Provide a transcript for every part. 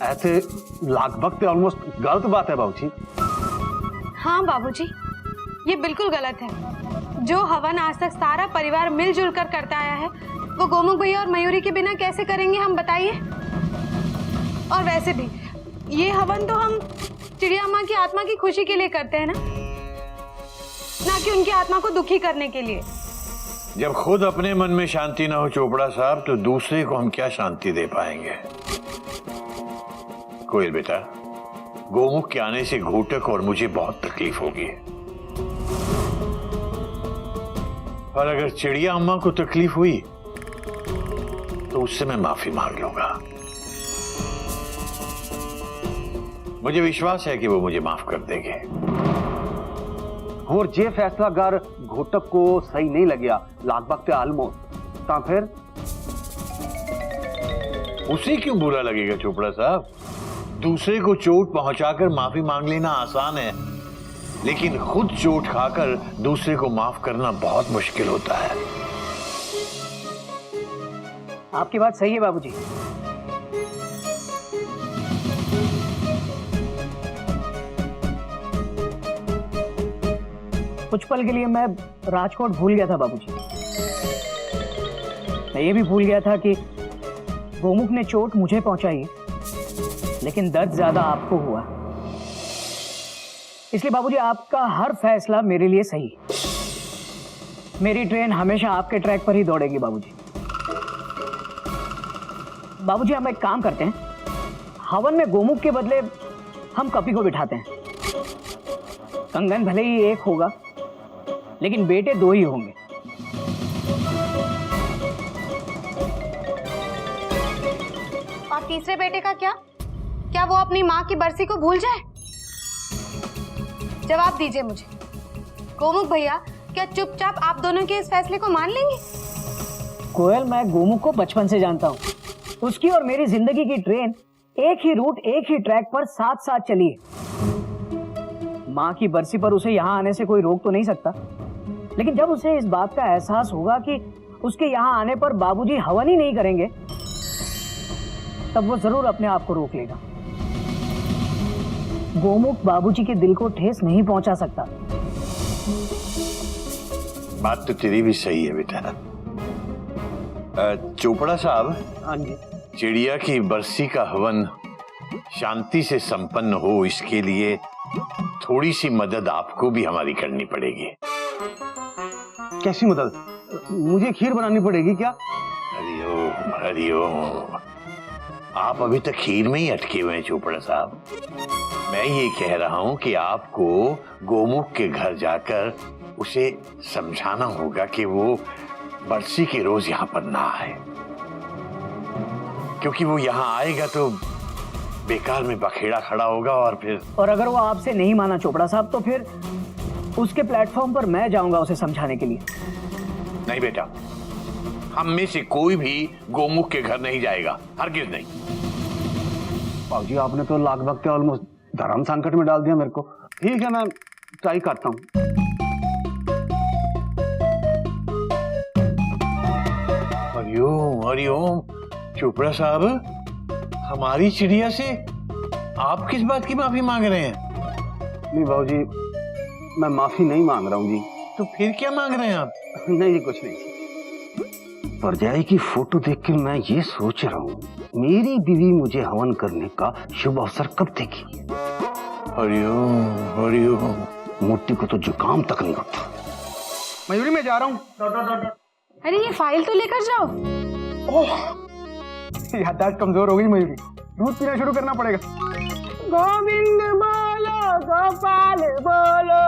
ऐसे लगभग तो ऑलमोस्ट गलत बात है बाबूजी। हाँ बाबूजी, ये बिल्कुल गलत है। जो हवन आज तक सारा परिवार मिलजुल कर करता आया है, वो गोमुख भैया और मयूरी के बिना कैसे करेंगे हम बताइए। और वैसे भी ये हवन तो हम चिड़िया माँ की आत्मा की खुशी के लिए करते हैं ना कि उनकी आत्मा को दुखी करने के लिए। जब खुद अपने मन में शांति ना हो चोपड़ा साहब, तो दूसरे को हम क्या शांति दे पाएंगे। कोयल बेटा, गोमुख के आने से घोटक और मुझे बहुत तकलीफ होगी, और अगर चिड़िया अम्मा को तकलीफ हुई तो उससे मैं माफी मांग लूंगा। मुझे विश्वास है कि वो मुझे माफ कर देंगे। और जे फैसला अगर घोटक को सही नहीं लगे लगभग तो ऑलमोस्ट, तो फिर उसे क्यों बुरा लगेगा चोपड़ा साहब। दूसरे को चोट पहुंचाकर माफी मांग लेना आसान है, लेकिन खुद चोट खाकर दूसरे को माफ करना बहुत मुश्किल होता है। आपकी बात सही है बाबूजी। कुछ पल के लिए मैं राजकोट भूल गया था बाबूजी। मैं ये भी भूल गया था कि गोमुख ने चोट मुझे पहुंचाई है, लेकिन दर्द ज्यादा आपको हुआ। इसलिए बाबूजी आपका हर फैसला मेरे लिए सही है। मेरी ट्रेन हमेशा आपके ट्रैक पर ही दौड़ेगी बाबूजी। बाबूजी हम एक काम करते हैं, हवन में गोमुख के बदले हम कपी को बिठाते हैं। कंगन भले ही एक होगा, लेकिन बेटे दो ही होंगे। और तीसरे बेटे का क्या? क्या वो अपनी माँ की बरसी को भूल जाए? जवाब दीजिए मुझे। गोमुख भैया क्या चुपचाप आप दोनों के इस फैसले को मान लेंगे? कोयल, मैं गोमुख को बचपन से जानता हूँ। उसकी और मेरी जिंदगी की ट्रेन एक ही रूट, एक ही ट्रैक पर साथ साथ चली है। माँ की बरसी पर उसे यहाँ आने से कोई रोक तो नहीं सकता, लेकिन जब उसे इस बात का एहसास होगा कि उसके यहाँ आने पर बाबूजी हवन ही नहीं करेंगे, तब वो जरूर अपने आप को रोक लेगा। गोमुख बाबूजी के दिल को ठेस नहीं पहुंचा सकता। बात तो तेरी भी सही है बेटा। चोपड़ा साहब, हाँ जी, चिड़िया की बरसी का हवन शांति से संपन्न हो, इसके लिए थोड़ी सी मदद आपको भी हमारी करनी पड़ेगी। कैसी मदद? मुझे खीर बनानी पड़ेगी क्या? हरिओम हरिओम। आप अभी तक खीर में ही अटके हुए हैं चोपड़ा साहब। मैं ये कह रहा हूं कि आपको गोमुख के घर जाकर उसे समझाना होगा कि वो बरसी के रोज यहाँ पर ना आए, क्योंकि वो यहाँ आएगा तो बेकार में बखेड़ा खड़ा होगा। और अगर वो आपसे नहीं माना चोपड़ा साहब, तो फिर उसके प्लेटफॉर्म पर मैं जाऊंगा उसे समझाने के लिए। नहीं बेटा, हम में से कोई भी गोमुख के घर नहीं जाएगा, हरगिज नहीं। बाबूजी आपने तो लगभग के ऑलमोस्ट धर्म संकट में डाल दिया मेरे को। ठीक है, मैं ट्राई करता हूँ। हरिओम हरिओम। चोपड़ा साहब, हमारी चिड़िया से आप किस बात की माफी मांग रहे हैं? नहीं बाबूजी, मैं माफी नहीं मांग रहा हूँ जी। तो फिर क्या मांग रहे हैं आप? नहीं जी, कुछ नहीं। परजाई की फोटो देख के मैं ये सोच रहा हूँ, मेरी बीवी मुझे हवन करने का शुभ अवसर कब देगी। हरिओम हरिओम। मूर्ति को तो जुकाम तक नहीं होता। मयूरी, मैं जा रहा हूँ। अरे ये फाइल तो लेकर जाओ। ओह, याददाश्त कमजोर हो गई मयूरी, दूध पीना शुरू करना पड़ेगा। गोविंद बोलो, गोपाल बोलो।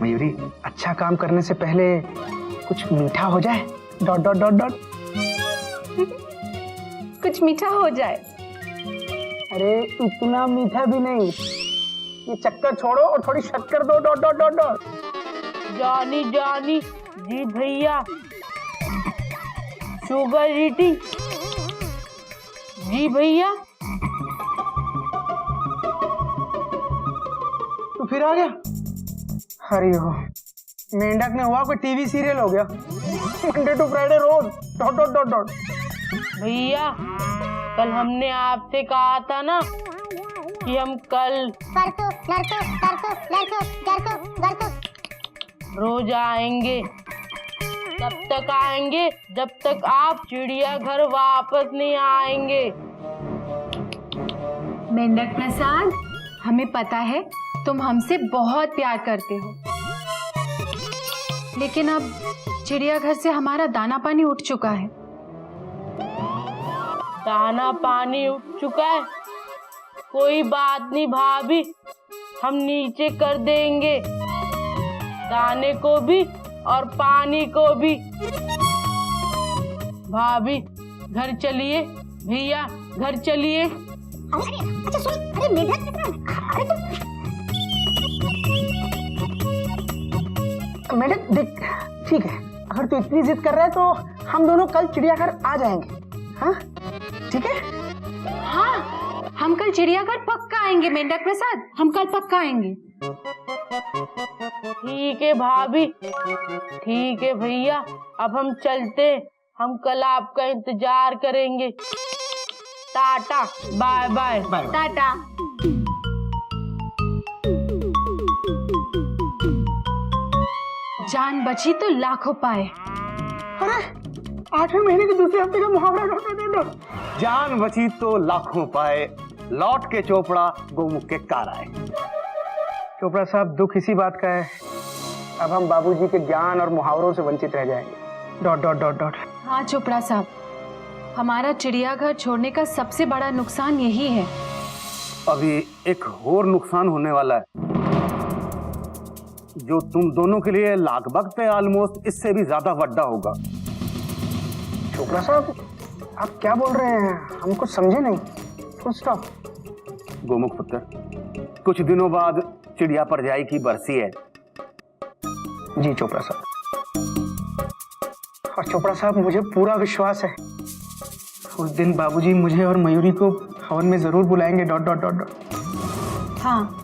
मयूरी, अच्छा काम करने से पहले कुछ मीठा हो जाए। Dot dot dot dot. कुछ मीठा हो जाए। अरे इतना मीठा भी नहीं, ये चक्कर छोड़ो और थोड़ी शक्कर दो। Dot dot dot dot. जानी जानी जी भैया, शुगर ईटिंग जी भैया। तो फिर आ गया। हरिओम। मेंढक ने हुआ कोई टीवी सीरियल हो गया। मंडे टू फ्राइडे रोज डॉट डॉट डॉट डॉट। भैया कल हमने आपसे कहा था ना कि हम कल रोज आएंगे। तब तक आएंगे जब तक आप चिड़ियाघर वापस नहीं आएंगे। मेंढक प्रसाद, हमें पता है तुम हमसे बहुत प्यार करते हो, लेकिन अब चिड़ियाघर से हमारा दाना पानी उठ चुका है। दाना पानी उठ चुका है, कोई बात नहीं भाभी, हम नीचे कर देंगे, दाने को भी और पानी को भी। भाभी घर चलिए, भैया घर चलिए। अच्छा सुन, अरे मेढक मेढक देख, ठीक है, अगर तू इतनी जिद कर रहा है तो हम दोनों कल चिड़ियाघर आ जाएंगे। हाँ ठीक है। हाँ, हम कल चिड़ियाघर पक्का आएंगे मेंढक प्रसाद, हम कल पक्का आएंगे। ठीक है भाभी, ठीक है भैया, अब हम चलते, हम कल आपका इंतजार करेंगे। Tata, bye bye. टाटा। जान बची तो लाखों पाए। अरे 8वें महीने के दूसरे हफ्ते का मुहावरा डॉट डॉट डॉट। जान बची तो लाखों पाए, लौट के चोपड़ा गोमुख के कार आए। चोपड़ा साहब, दुख इसी बात का है, अब हम बाबूजी के ज्ञान और मुहावरों से वंचित रह जाएंगे। Dot dot dot dot. हाँ चोपड़ा साहब, हमारा चिड़ियाघर छोड़ने का सबसे बड़ा नुकसान यही है। अभी एक और नुकसान होने वाला है जो तुम दोनों के लिए लगभग ऑलमोस्ट इससे भी ज्यादा बड़ा होगा। चोपड़ा साहब, आप क्या बोल रहे हैं? हम कुछ समझे नहीं। Full stop. गोमुख पुत्र, कुछ दिनों बाद चिड़िया परजाई की बरसी है। जी चोपड़ा साहब। और चोपड़ा साहब, मुझे पूरा विश्वास है उस दिन बाबूजी मुझे और मयूरी को हवन में जरूर बुलाएंगे। Dot dot dot dot. हाँ,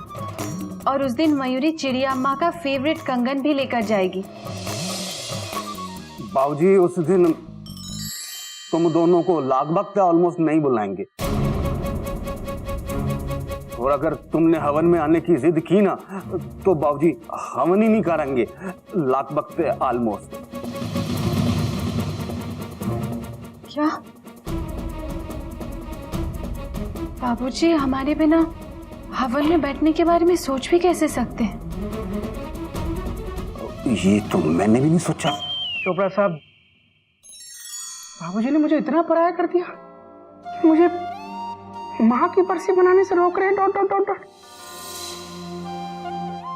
और उस दिन मयूरी चिड़िया अम्मा का फेवरेट कंगन भी लेकर जाएगी। बाबूजी उस दिन तुम दोनों को लगभग ऑलमोस्ट नहीं बुलाएंगे, और अगर तुमने हवन में आने की जिद की ना तो बाबूजी हवन ही नहीं करेंगे, लगभग ऑलमोस्ट। क्या बाबूजी हमारे बिना हवन में बैठने के बारे में सोच भी कैसे सकते हैं? ये तो मैंने भी नहीं सोचा। चोपड़ा साहब, बाबूजी ने मुझे इतना पराया कर दिया कि मुझे माँ की बरसी बनाने से रोक रहे हैं। Dot dot dot dot.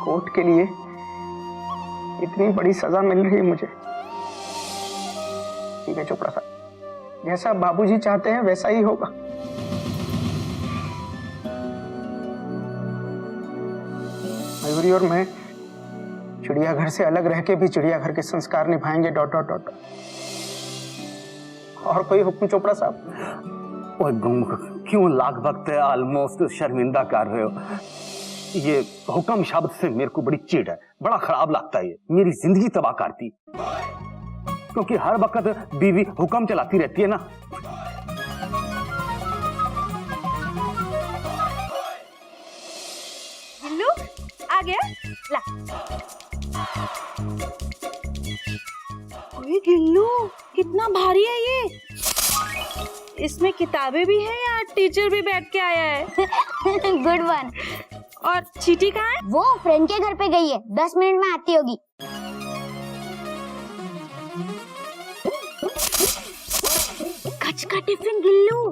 Court के लिए इतनी बड़ी सजा मिल रही है मुझे। ठीक है चोपड़ा साहब, जैसा बाबूजी चाहते हैं वैसा ही होगा। मयूरी और मैं चिड़ियाघर से अलग रह के भी चिड़ियाघर के संस्कार निभाएंगे। Dot dot dot. और कोई हुक्म चोपड़ा साहब? ओए गोमुख, क्यों लगभग ऑलमोस्ट शर्मिंदा कर रहे हो? ये हुक्म शब्द से मेरे को बड़ी चिढ़ है, बड़ा खराब लगता है, ये मेरी जिंदगी तबाह करती, क्योंकि हर वक्त बीवी हुक्म चलाती रहती है ना। गिल्लू आ गया, ला। ओए गिल्लू, कितना भारी है ये? इसमें किताबें भी हैं या टीचर भी बैठ के आया है? Good one. और चीटी कहाँ है? वो फ्रेंड के घर पे गई है, 10 मिनट में आती होगी। कच का टिफिन गिल्लू,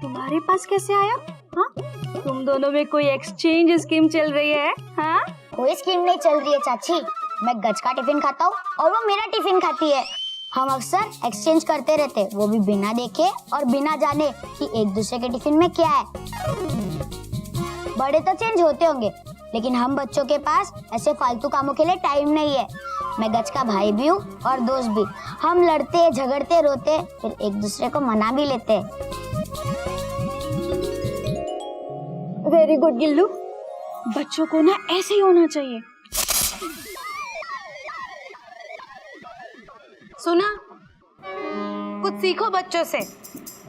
तुम्हारे पास कैसे आया? हाँ, तुम दोनों में कोई एक्सचेंज स्कीम चल रही है? हाँ, कोई स्कीम नहीं चल रही है चाची, मैं गज का टिफिन खाता हूँ और वो मेरा टिफिन खाती है। हम अक्सर एक्सचेंज करते रहते, वो भी बिना देखे और बिना जाने कि एक दूसरे के टिफिन में क्या है। बड़े तो चेंज होते होंगे, लेकिन हम बच्चों के पास ऐसे फालतू कामों के लिए टाइम नहीं है। मैं गज का भाई भी हूँ और दोस्त भी। हम लड़ते, झगड़ते, रोते, फिर एक दूसरे को मना भी लेते। वेरी गुड गिल्लू, बच्चों को ना ऐसे ही होना चाहिए। सुना? कुछ सीखो बच्चों से।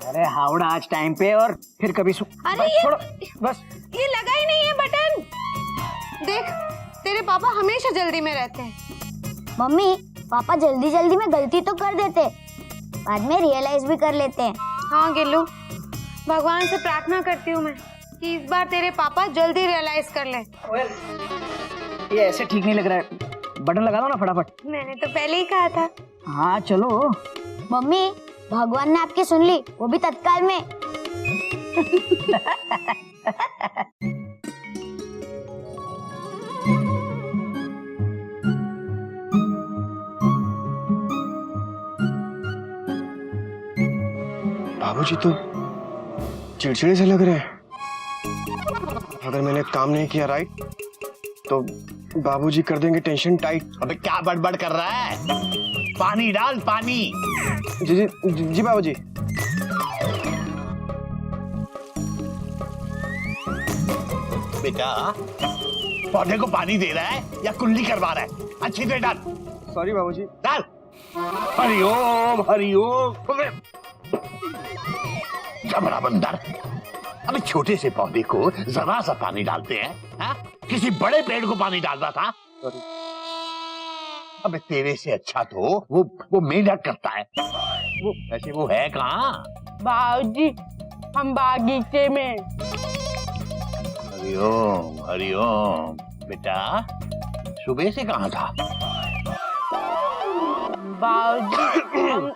अरे हावड़ा आज टाइम पे और फिर कभी अरे ये छोड़ो बस। ये लगा ही नहीं है बटन। देख, तेरे पापा हमेशा जल्दी में रहते हैं। मम्मी, पापा जल्दी जल्दी में गलती तो कर देते, बाद में रियलाइज भी कर लेते हैं। हाँ गिल्लू, भगवान से प्रार्थना करती हूँ मैं कि इस बार तेरे पापा जल्दी रियलाइज कर ले। ये ऐसे ठीक नहीं लग रहा है, बटन लगा दो ना फटाफट। मैंने तो पहले ही कहा था। हाँ चलो। मम्मी, भगवान ने आपकी सुन ली, वो भी तत्काल में। बाबूजी तो चिड़चिड़े से लग रहे हैं। अगर मैंने काम नहीं किया राइट तो बाबूजी कर देंगे टेंशन टाइट। अबे क्या बड़बड़ कर रहा है? पानी डाल, पानी। जी जी जी बाबूजी। बेटा, पौधे को पानी दे रहा है या कुल्ली करवा रहा है? अच्छी से डाल। सॉरी बाबूजी। डाल। हरिओम हरिओम। जबरा बंदर, अबे छोटे से पौधे को जरा सा पानी डालते हैं, हा? किसी बड़े पेड़ को पानी डालता था। अबे तेरे से अच्छा तो वो मेंढक करता है। वो ऐसे वो है कहाँ? बाबूजी, हम बागीचे में। हरिओम हरिओम। बेटा, सुबह से कहाँ था? बाबूजी, हम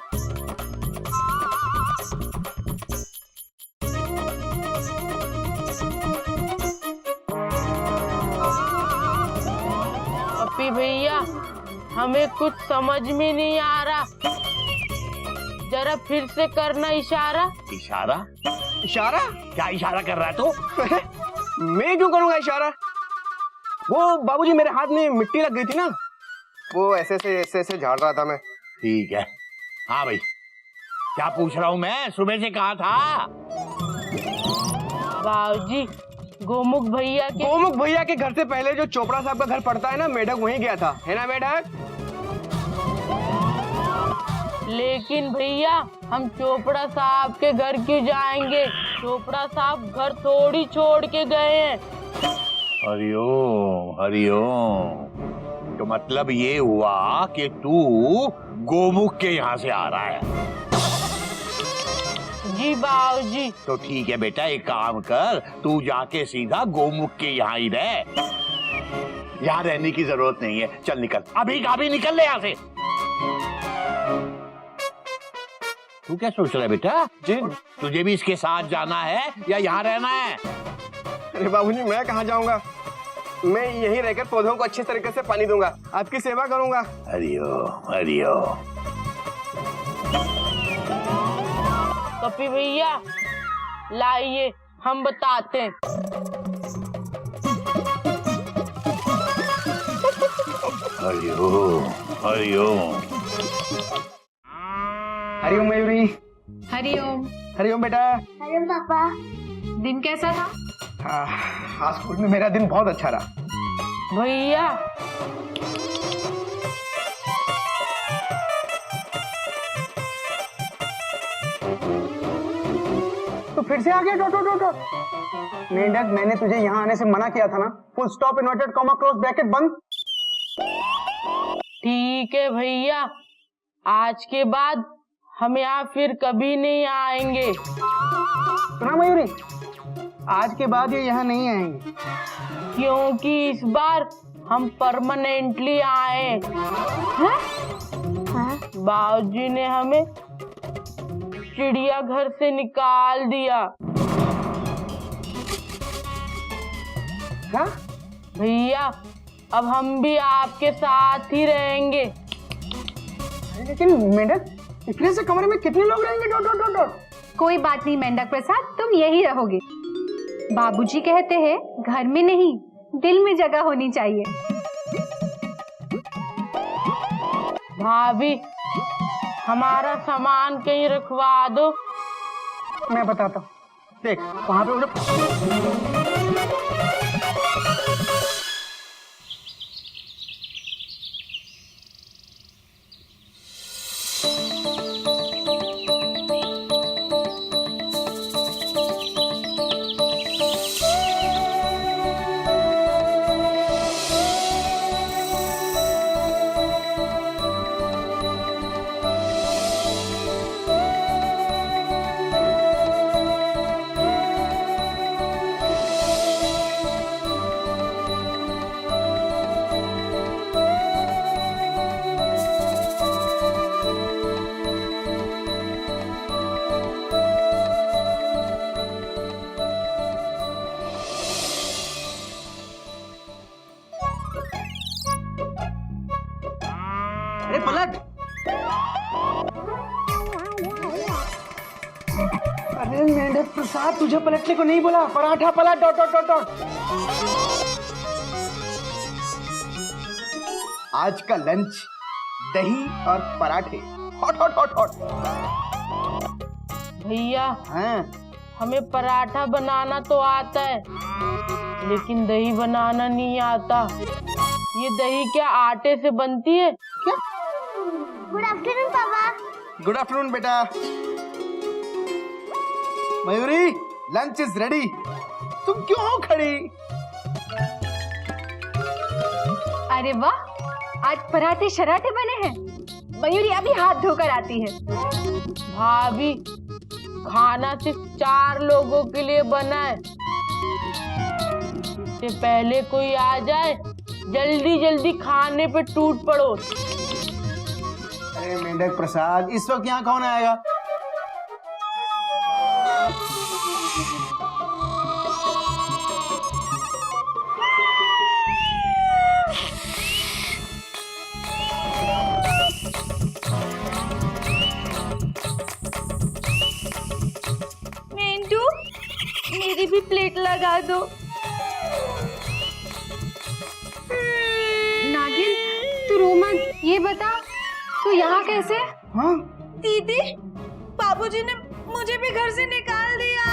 पप्पी भैया, हमें कुछ समझ में नहीं आ रहा। जरा फिर से करना इशारा। इशारा? इशारा? क्या इशारा कर रहा है तू? मैं क्यों करूंगा इशारा? वो बाबूजी मेरे हाथ में मिट्टी लग गई थी ना, वो ऐसे ऐसे झाड़ रहा था मैं। ठीक है। हाँ भाई, क्या पूछ रहा हूँ मैं? सुबह से कहाँ था? बाबूजी, गोमुख भैया के घर से पहले जो चोपड़ा साहब का घर पड़ता है ना, मेढक वहीं गया था, है ना मेढक? लेकिन भैया, हम चोपड़ा साहब के घर क्यों जाएंगे? चोपड़ा साहब घर थोड़ी छोड़ के गए हैं। हरिओम हरिओम। तो मतलब ये हुआ कि तू गोमुख के यहाँ से आ रहा है? जी बाबूजी। तो ठीक है बेटा, एक काम कर, तू जाके सीधा गोमुख के यहाँ ही रह। यहाँ रहने की जरूरत नहीं है। चल निकल, अभी का अभी निकल ले यहाँ से। तू क्या सोच रहा है बेटा? जी, तुझे भी इसके साथ जाना है या यहाँ रहना है? अरे बाबूजी, मैं कहाँ जाऊंगा? मैं यहीं रहकर पौधों को अच्छे तरीके से पानी दूंगा, आपकी सेवा करूंगा। हरिओम हरिओम। पप्पी भैया, लाइए, हम बताते हैं। हरिओम हरिओम। हरिओम मयूरी। हरिओम। हरिओम बेटा। हरिओम पापा। दिन कैसा था? आज स्कूल में मेरा दिन बहुत अच्छा रहा। भैया, तो फिर से आ गया डॉट डॉट डॉट। मेंढक, मैंने तुझे यहाँ आने से मना किया था ना। Full stop, inverted comma, close bracket बंद। ठीक है भैया, आज के बाद हम यहाँ फिर कभी नहीं आएंगे। सुना मयूरी, आज के बाद ये यहाँ नहीं आएंगे, क्योंकि इस बार हम परमानेंटली आए। बाबूजी ने हमें चिड़ियाघर से निकाल दिया। क्या? भैया, अब हम भी आपके साथ ही रहेंगे। लेकिन मेंढक, इतने से कमरे में कितने लोग रहेंगे? Dot dot dot dot. कोई बात नहीं मेंढक प्रसाद, तुम यही रहोगे। बाबूजी कहते हैं घर में नहीं, दिल में जगह होनी चाहिए। भाभी, हमारा सामान कहीं रखवा दो। मैं बताता हूँ, देख वहां पे वो अरे पलट। अरे मेंढक प्रसाद, तुझे पलटने को नहीं बोला, पराठा पलट डॉट डॉट डॉट डॉट। आज का लंच दही और पराठे, हॉट हॉट हॉट हॉट। भैया हाँ, हमें पराठा बनाना तो आता है, लेकिन दही बनाना नहीं आता। ये दही क्या आटे से बनती है? क्या? गुड आफ्टरनून पापा। गुड आफ्टरनून बेटा। Mayuri, lunch is ready. तुम क्यों हो खड़ी? अरे वाह, आज पराठे शराठे बने हैं। मयूरी अभी हाथ धोकर आती है। भाभी, खाना सिर्फ 4 लोगों के लिए बना है। इससे पहले कोई आ जाए, जल्दी जल्दी खाने पे टूट पड़ो। अरे मेंढक प्रसाद, इस वक्त यहाँ कौन आएगा? मेंटू, मेरी भी प्लेट लगा दो। नागिन, तू रो मत। ये बता, तू यहाँ कैसे? हाँ? दीदी, बाबूजी ने मुझे भी घर से निकाल दिया।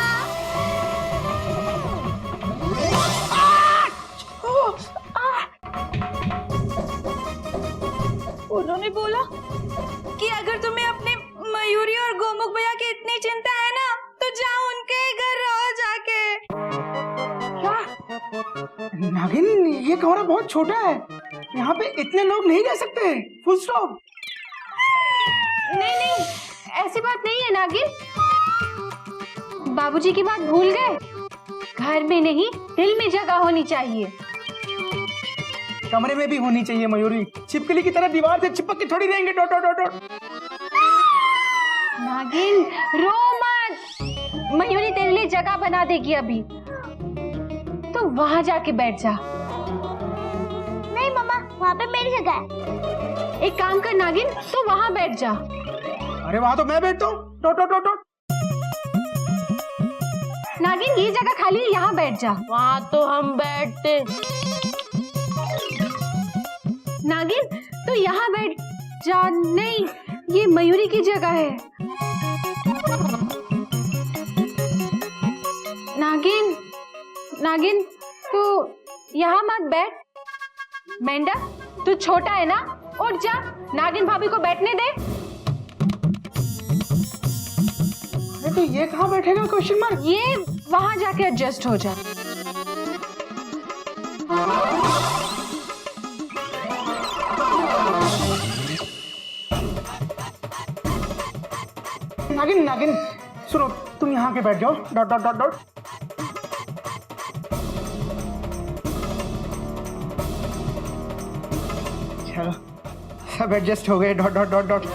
उन्होंने बोला कि अगर तुम्हें अपने मयूरी और गोमुख भैया की इतनी चिंता है ना, तो जाओ उनके घर रहो जाके। क्या? नागिन, ये कमरा बहुत छोटा है, यहाँ पे इतने लोग नहीं रह सकते। Full stop. नहीं नहीं, ऐसी बात नहीं है नागिन। बाबूजी की बात भूल गए? घर में नहीं, दिल में जगह होनी चाहिए। कमरे में भी होनी चाहिए मयूरी। छिपकली की तरह दीवार से चिपक के थोड़ी रहेंगे। Dot dot dot dot. नागिन, रो मत। मयूरी तेरे लिए जगह बना देगी अभी, तो वहां जाके बैठ जा। नहीं मम्मा, वहाँ पे मेरी जगह है। एक काम कर नागिन, तो वहां बैठ जा। अरे वहां तो मैं बैठता हूँ। Dot dot dot dot. नागिन, ये जगह खाली है, यहाँ बैठ जा। वहाँ तो हम बैठते। नागिन, तो यहाँ बैठ जा। नहीं, ये मयूरी की जगह है। नागिन, नागिन, तू यहाँ मत बैठ। मेंढक, तू छोटा है ना, उठ जा। नागिन भाभी को बैठने दे। अरे तो ये कहाँ बैठेगा? Question mark. ये वहां जाके एडजस्ट हो जा। नागिन, नागिन, सुनो, तुम यहाँ के बैठ जाओ। Dot dot dot dot. चलो, सब एडजस्ट हो गए। Dot dot dot dot.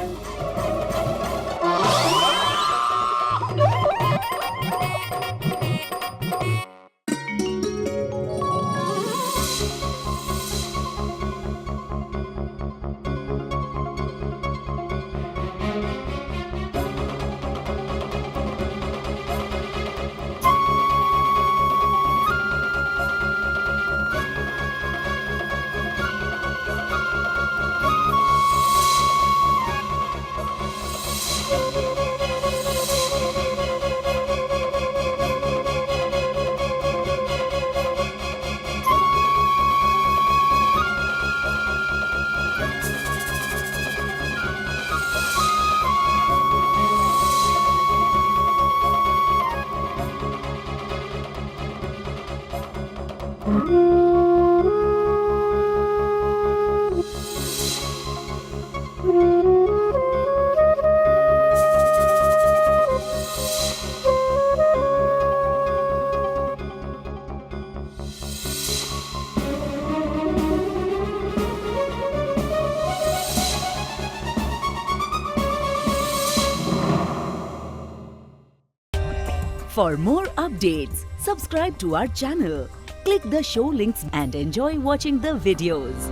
For more updates, subscribe to our channel, click the show links and enjoy watching the videos.